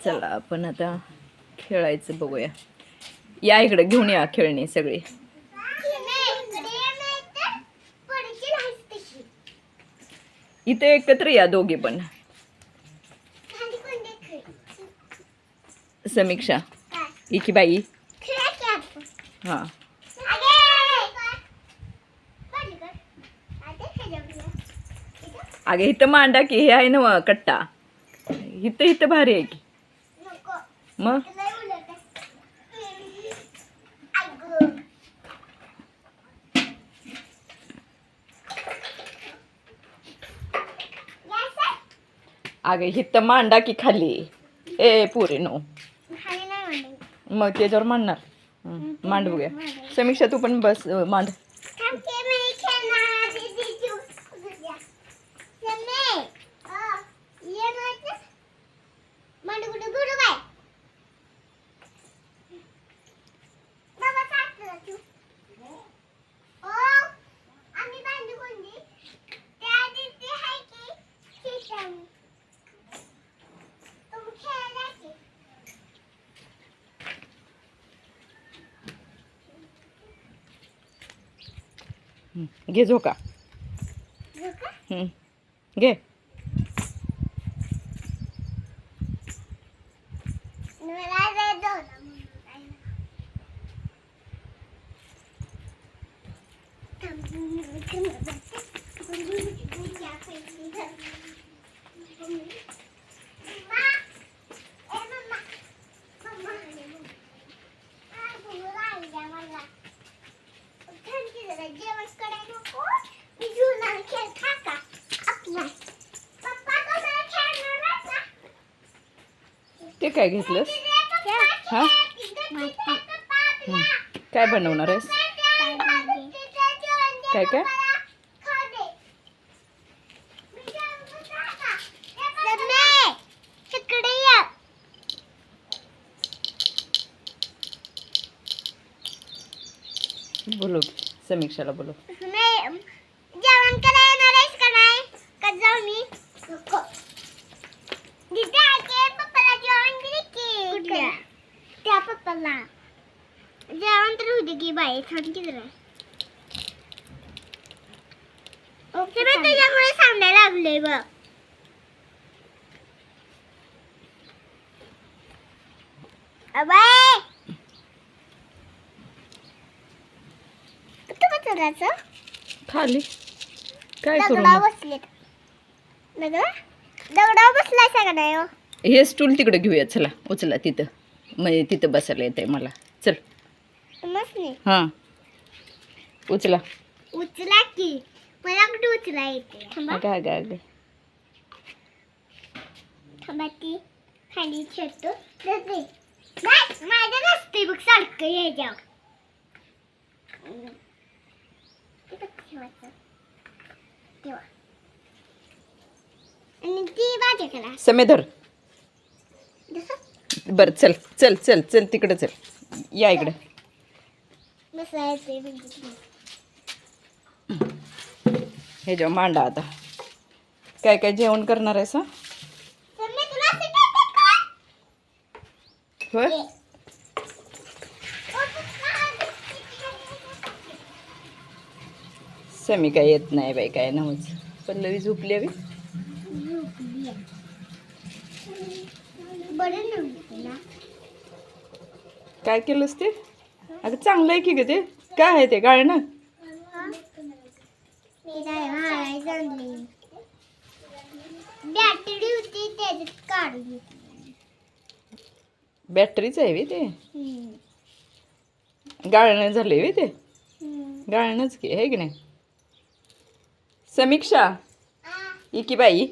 चला आपण आता खेळायचं बघूया. या इकडे घेऊन या खेळणी सगळी. इथे एकत्र या दोघी पण. समीक्षा इकी बाई हा अगे इथं मांडा की. हे आहे ना कट्टा. इथं इथं भारी आहे की. मग अगे इथं मांडा की खाली. ए पुरे नो मग त्याच्यावर मांडणार. मांड बघूया. समीक्षा तू पण बस मांड. घे झोका. घे. ते काय घेतलंस? हा काय बनवणार आहेस? काय काय बोलो. समीक्षाला बोलो. जेवण करायला येणार आहेस का नाही? का जाऊ मी? पप्पाला जेवण दिले की. त्या पप्पाला जेवण तर होते की बाई. थांब की जरा. ओके मी तुझ्यामुळे सांगायला लागले बघ. अबाय खाली काय करू दगडावर बसले. दगडावर बसलाय सगळं हो. हे स्टूल तिकडे घेऊया. चला उचला. तिथं म्हणजे तिथं बसायला येते मला. चल हा उचला. उचला की. मला कुठे उचला येते. अगं थांबाती खाली छतो. माझ्या नसते बघ सारखं यायच्यावर. आणि ती माझ्याकडे समेधर. बर चल चल चल चल तिकडे चल. या इकडे. हे जेव्हा मांडा आता. काय काय जेवण करणार आहेस? होय समी काय येत नाही बाई. काय नव्हच. पल्लवी झोपली हवी. काय केलंस ते? अगं चांगलं आहे की ग ते. काय आहे ते गाळणं? बॅटरी होती त्याच्यात काढली. बॅटरीच आहे वे ते. गाळणं झाले वे ते. गाळणंच की आहे की नाही. समीक्षा इकी बाई.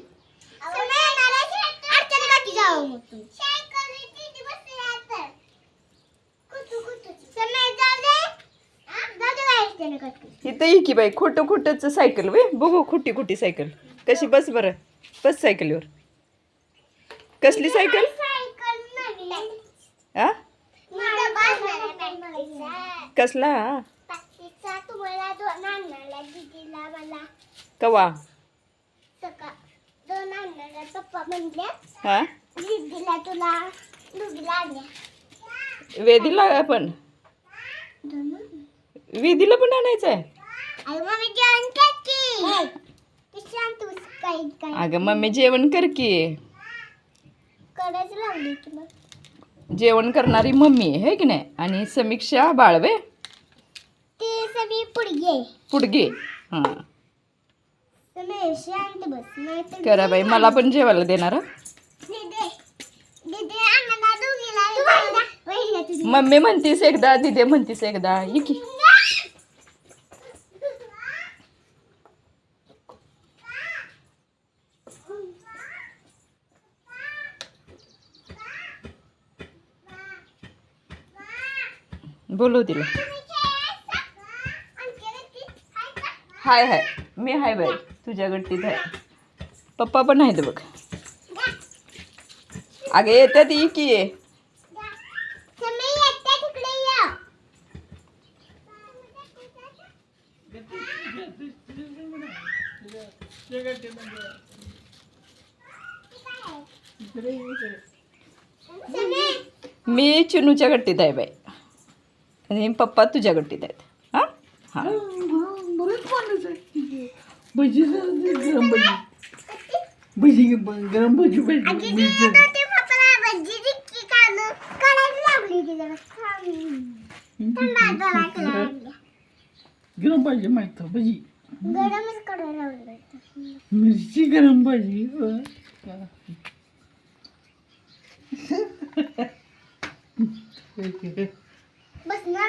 इथं इकी बाई. खोटं खोटंच सायकल वे. बघू खोटी खोटी सायकल कशी. बस बरं बस सायकलीवर. कसली सायकल? आ कसला? कवा? पप्पा म्हणले हा दीदीला आणल्या तुला दोघीला आणल्या वेदीला पण वेदीला पण आणायचं आहे. अरे मम्मी जेवण कर की तू शांत बस. काय अगं मम्मी जेवण कर की. करायचं लावली तुला. जेवण करणारी मम्मी आहे की नाही. आणि समीक्षा बाळवे ते सगळी पुडगे पुडगे. हां तुम्ही शांत बस नाही तर करा बाई मला पण जेवायला देणार हं? दीदी दीदी आम्हाला दोघीला वहिला तुझी मम्मी म्हणतीस एकदा दिदे म्हणतीस एकदा ये की. बोलव तिला. हाय हाय मी हाय बाई तुझ्या गट्टीत आहे. पप्पा पण आहेत बघ. अगे येतात ये की. तुम्ही एकट्या तिकडे या. मी चिनूच्या गट्टीत आहे बाई आणि पप्पा तुझ्या गट्टीत आहेत. हां हां भजी गरम भजी गरम भजी आजी ते पप्पाला भजी दिक्की काढून काढायला लावली ती जरा थंडा जरा केला गरम भाजी माहित भजी गरमच काढायला लावली. मिरची गरम भाजी बस ना